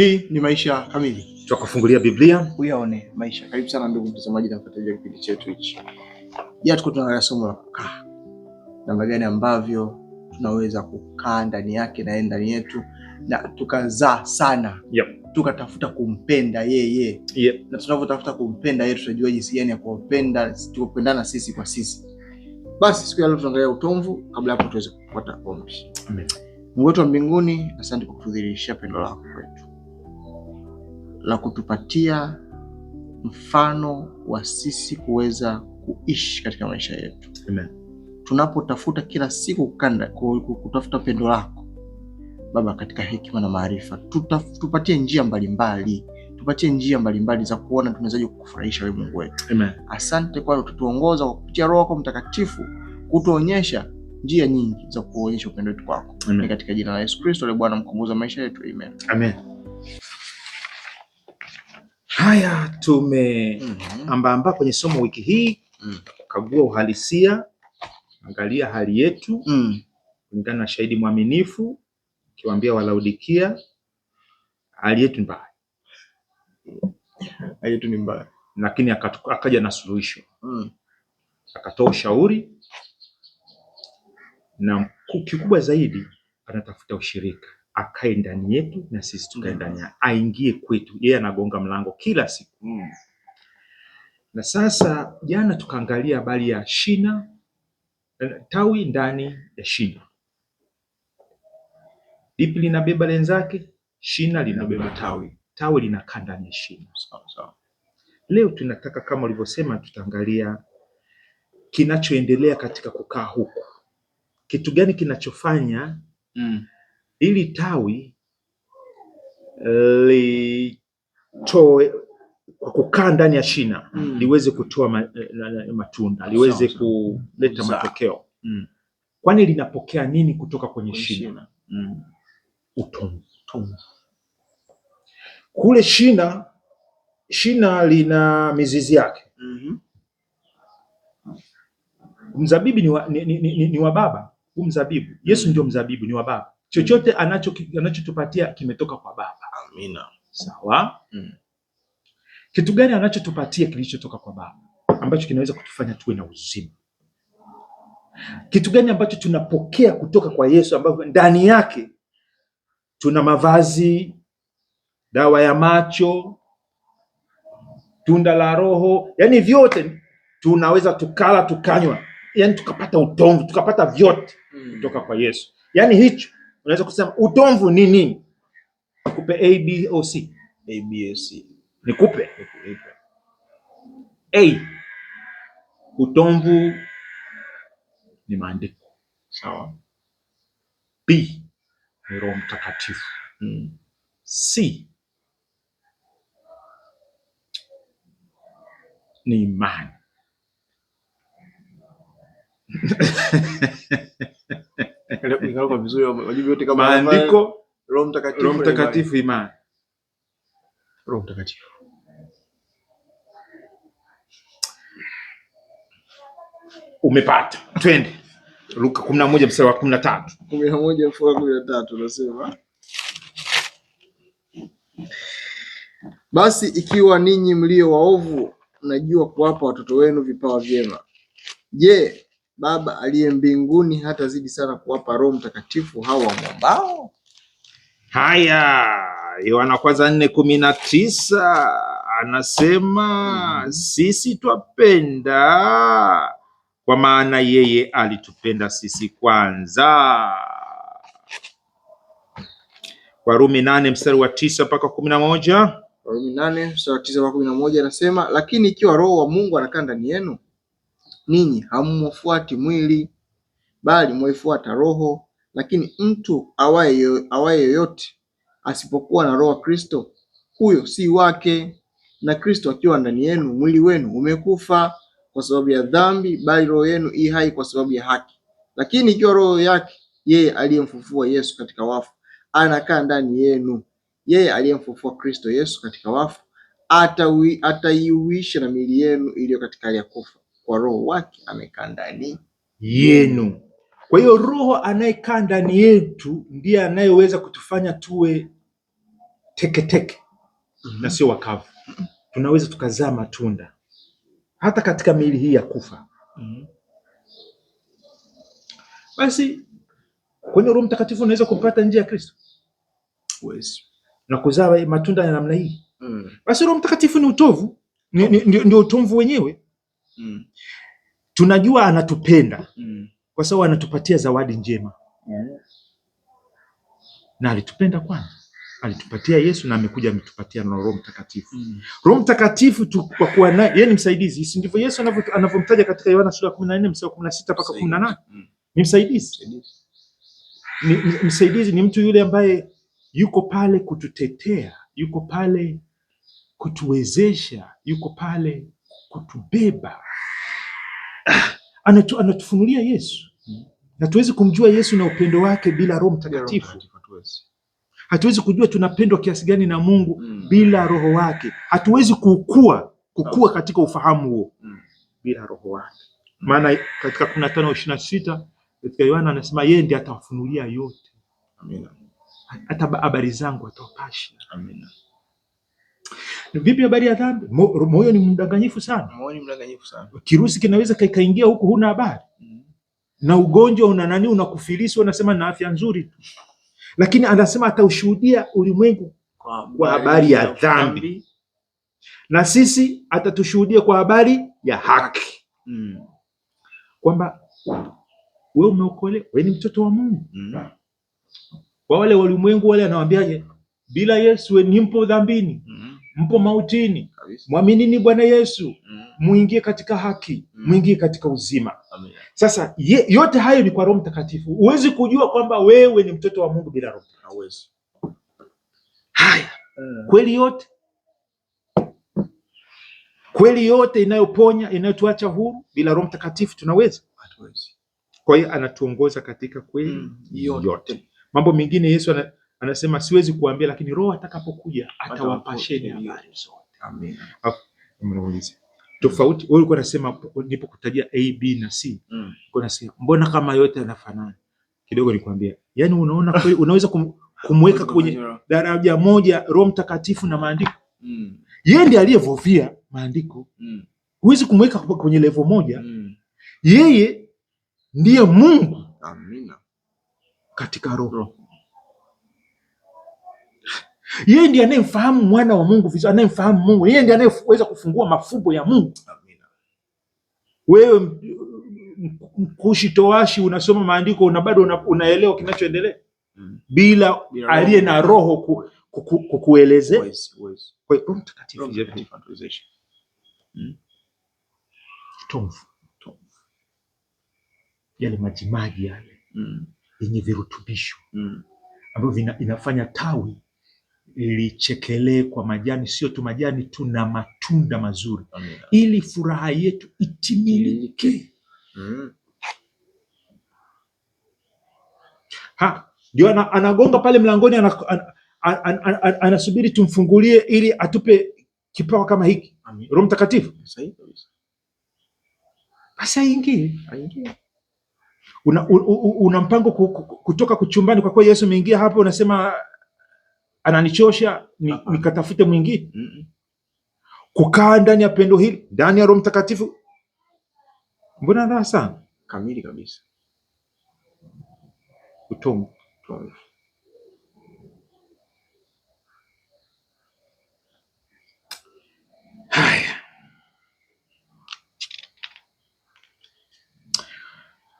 Hii ni Maisha Kamili, tutakufungulia Biblia uyaone maisha. Karibu sana ndugu mtazamaji na mfuatiliaji wa kipindi chetu hichi. Tuko tunaangalia somo la kukaa, namna gani ambavyo tunaweza kukaa ndani yake na ndani yetu na tukazaa sana. Tukatafuta kumpenda yeye. Na tunavyotafuta kumpenda yeye tutajua jinsi gani ya kupendana sisi kwa sisi. Basi siku ya leo tunaangalia utomvu. Kabla hapo tuweze kupata ombi. Amen. Mungu wetu wa mbinguni, asante kwa kudhihirisha pendo lako kwetu, la kutupatia mfano wa sisi kuweza kuishi katika maisha yetu. Amen. Tunapotafuta kila siku kutafuta pendo lako Baba, katika hekima na maarifa, tupatie njia mbalimbali, tupatie njia mbalimbali za kuona tunawezaje kukufurahisha wewe Mungu wetu. Amen. Asante kwa kutuongoza kwa kupitia Roho yako Mtakatifu, kutuonyesha njia nyingi za kuonyesha upendo wetu kwako. Ni katika jina la Yesu Kristo, Bwana mkombozi wa maisha yetu. Amen. Amen. Haya, amba kwenye somo wiki hii kukagua uhalisia, angalia hali yetu kulingana na shahidi mwaminifu, kiwaambia Walaodikia hali yetu mbaya. Hali yetu ni mbaya, lakini akaja na suluhisho. Akatoa ushauri, na kikubwa zaidi anatafuta ushirika, akae ndani yetu na sisi tukae ndani yake, aingie kwetu. Yeye anagonga mlango kila siku. Na sasa jana tukaangalia habari ya shina, tawi ndani ya shina. Lipi linabeba lenzake? Shina linabeba tawi, tawi linakaa ndani ya shina. Sawa. Leo tunataka kama ulivyosema, tutaangalia kinachoendelea katika kukaa huku. Kitu gani kinachofanya ili tawi litoe kwa kukaa ndani ya shina liweze kutoa matunda, liweze kuleta matokeo. Kwani linapokea nini kutoka kwenye shina? Utomvu. Kule shina lina mizizi yake. Mzabibu ni wa Baba. Huu mzabibu, Yesu ndio mzabibu, ni wa Baba. Chochote anachotupatia kimetoka kwa Baba. Amina. Sawa? Kitu gani anachotupatia kilichotoka kwa Baba ambacho kinaweza kutufanya tuwe na uzima? Kitu gani ambacho tunapokea kutoka kwa Yesu ambacho ndani yake tuna mavazi, dawa ya macho, tunda la Roho, yani vyote tunaweza tukala, tukanywa, yani tukapata utomvu, tukapata vyote kutoka kwa Yesu. Yani hicho unaweza kusema utomvu ni nini? Nikupe A, B, O, C. A, B, C. Nikupe A. Utomvu ni maandiko. Sawa. B ni Roho Mtakatifu. C ni imani. Maandiko, Roho Mtakatifu, imani. Roho Mtakatifu. Umepata. Twende Luka 11 mstari wa 13. 11 mstari wa 13 unasema, basi ikiwa ninyi mlio waovu mnajua kuwapa watoto wenu vipawa vyema, je, Baba aliye mbinguni hatazidi sana kuwapa Roho Mtakatifu hao wamwombao? Haya, Yohana kwanza 4:19 anasema sisi twapenda kwa maana yeye alitupenda sisi kwanza. Warumi 8 mstari wa 9 mpaka 11. Warumi 8 mstari wa 9 mpaka 11 anasema, lakini ikiwa Roho wa Mungu anakaa ndani yenu, ninyi hamumfuati mwili bali mwaifuata Roho. Lakini mtu awaye yoyote asipokuwa na Roho wa Kristo, huyo si wake. Na Kristo akiwa ndani yenu, mwili wenu umekufa kwa sababu ya dhambi, bali roho yenu i hai kwa sababu ya haki. Lakini ikiwa Roho yake yeye aliyemfufua Yesu katika wafu anakaa ndani yenu, yeye aliyemfufua Kristo Yesu katika wafu ataiuisha na miili yenu iliyo katika hali ya kufa, kwa Roho wake amekaa ndani yenu. Kwa hiyo Roho anayekaa ndani yetu ndiye anayeweza kutufanya tuwe teke na sio wakavu. Tunaweza tukazaa matunda hata katika miili hii ya kufa. Basi kwenye Roho Mtakatifu unaweza kupata njia ya Kristo na kuzaa matunda ya namna hii. Basi Roho Mtakatifu ni utovu, ndio utomvu wenyewe. Tunajua anatupenda kwa sababu anatupatia zawadi njema. Na alitupenda kwanza, alitupatia Yesu na amekuja ametupatia na Roho Mtakatifu. Roho Mtakatifu kwa kuwa naye yeye ni msaidizi. Si ndivyo Yesu anavyomtaja katika Yohana sura 14 mstari 16 mpaka 18? Ni msaidizi. Msaidizi ni mtu yule ambaye yuko pale kututetea, yuko pale kutuwezesha, yuko pale kutubeba. Anatufunulia Yesu. Na tuwezi kumjua Yesu na upendo wake bila Roho Mtakatifu. Hatuwezi kujua tunapendwa kiasi gani na Mungu bila Roho wake. Hatuwezi kukua katika ufahamu huo bila Roho wake. Maana katika 15:26 katika Yohana anasema yeye ndiye atawafunulia yote. Amina. Hata habari zangu atawapasha. Amina. Vipi habari ya dhambi? Moyo ni mdanganyifu sana. Moyo ni mdanganyifu sana. Kirusi kinaweza kaingia huko huna habari. Na ugonjwa unakufilisi unasema na afya nzuri tu. Lakini anasema ataushuhudia ulimwengu kwa habari ya dhambi. Na sisi atatushuhudia kwa habari ya haki. Kwamba wewe umeokolewa, wewe ni mtoto wa Mungu. Kwa wale walimwengu wale anawaambiaje? Bila Yesu wewe ni mpo dhambini, mpo mautini. Mwaminini Bwana Yesu, muingie katika haki, muingie katika uzima. Amen. Sasa yote hayo ni kwa Roho Mtakatifu. Huwezi kujua kwamba wewe ni mtoto wa Mungu bila Roho. Hauwezi. Haya, kweli yote inayoponya, inayotuacha huru bila Roho Mtakatifu tunaweza? Hatuwezi. Kwa hiyo anatuongoza katika kweli yote. Mambo mengine Yesu anasema siwezi kuambia, lakini Roho atakapokuja atawapasheni habari zote. Amen. Mnauliza tofauti, wewe ulikuwa unasema nilipokutajia A, B na C, ulikuwa unasema mbona kama yote yanafanana? Kidogo nikwambia, yani unaona kweli unaweza kumweka kwenye daraja moja Roho Mtakatifu na maandiko. Yeye ndiye aliyevuvia maandiko. Huwezi kumweka kwenye level moja. Yeye ndiye Mungu. Amina. Katika Roho. Yeye ndiye anayemfahamu mwana wa Mungu vizuri, anayemfahamu Mungu. Yeye ndiye anayeweza kufungua mafumbo ya Mungu. Amina. Wewe mkushi towashi unasoma maandiko na bado unaelewa kinachoendelea bila aliye na Roho kukuelezea. Kwa hiyo Roho Mtakatifu yale majimaji yale yenye virutubisho ambavyo inafanya tawi lichekelee kwa majani, sio tu majani tu na matunda mazuri. Amina. Ili furaha yetu itimilike. Ndio anagonga pale mlangoni, anasubiri tumfungulie ili atupe kipawa kama hiki. Roho Mtakatifu. Sahihi kabisa. Basi aingie. Una mpango kutoka kuchumbani, kwa kuwa Yesu ameingia hapo, unasema ananichosha nikatafute mwingine. Kukaa ndani ya pendo hili, ndani ya Roho Mtakatifu, mbona raha sana kamili kabisa. Utomu. Haya,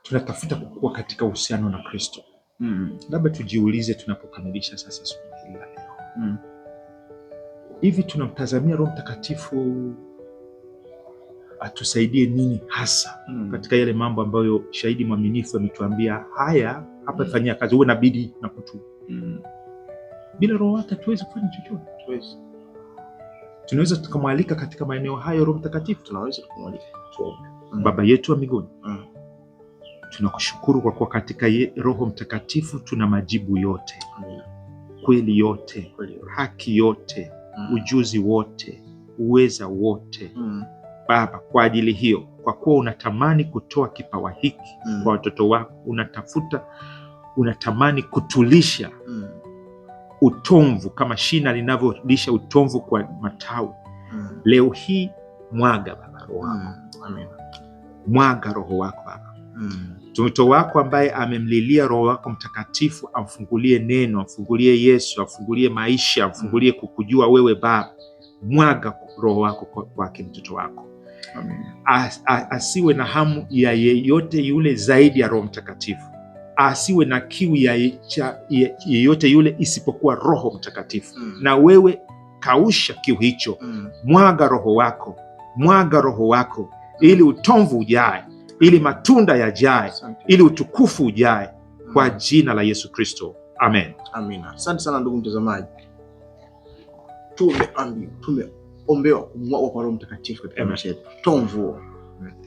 tunatafuta kukua katika uhusiano na Kristo. Labda tujiulize tunapokamilisha sasa somo hili la leo. Hivi tunamtazamia Roho Mtakatifu atusaidie nini hasa katika yale mambo ambayo shahidi mwaminifu ametuambia haya hapa, fanyia kazi, uwe na bidii na kutubu. Bila Roho wake hatuwezi kufanya chochote. Tunaweza tukamwalika katika maeneo hayo Roho Mtakatifu. Tunaweza kumwalika. Baba yetu wa mbinguni, tunakushukuru kwa kuwa katika Roho Mtakatifu tuna majibu yote. Kweli yote, haki yote, ujuzi wote, uweza wote. Baba, kwa ajili hiyo, kwa kuwa unatamani kutoa kipawa hiki kwa watoto wako, unatamani kutulisha utomvu kama shina linavyorudisha utomvu kwa matawi. Leo hii mwaga Baba roho wako. Mwaga roho wako Baba. Mtoto wako ambaye amemlilia Roho wako Mtakatifu amfungulie neno, amfungulie Yesu, amfungulie maisha, amfungulie kukujua wewe Baba. Mwaga roho wako kwake mtoto wako. Asiwe na hamu ya yeyote yule zaidi ya Roho Mtakatifu. Asiwe na kiu ya yeyote yule isipokuwa Roho Mtakatifu. Na wewe kausha kiu hicho. Mwaga roho wako. Mwaga roho wako ili utomvu ujae, ili matunda yajae, ili utukufu ujae kwa jina la Yesu Kristo. Amen. Amina. Asante sana ndugu mtazamaji. Tumeombewa kumwagwa kwa Roho Mtakatifu katika maisha yetu. Tomvu.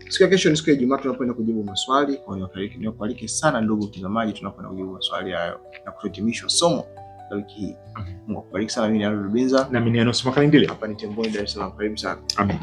Siku ya kesho ni siku ya Ijumaa, tunapoenda kujibu maswali. Kwa hiyo niwakaribishe sana ndugu mtazamaji, tunapoenda kujibu maswali hayo na kuhitimisha somo la wiki hii. Mungu akubariki sana. Mimi ni Arnold Rubinza na mimi ni Enos Makalindile. Hapa ni Temboni, Dar es Salaam. Karibu sana. Amen.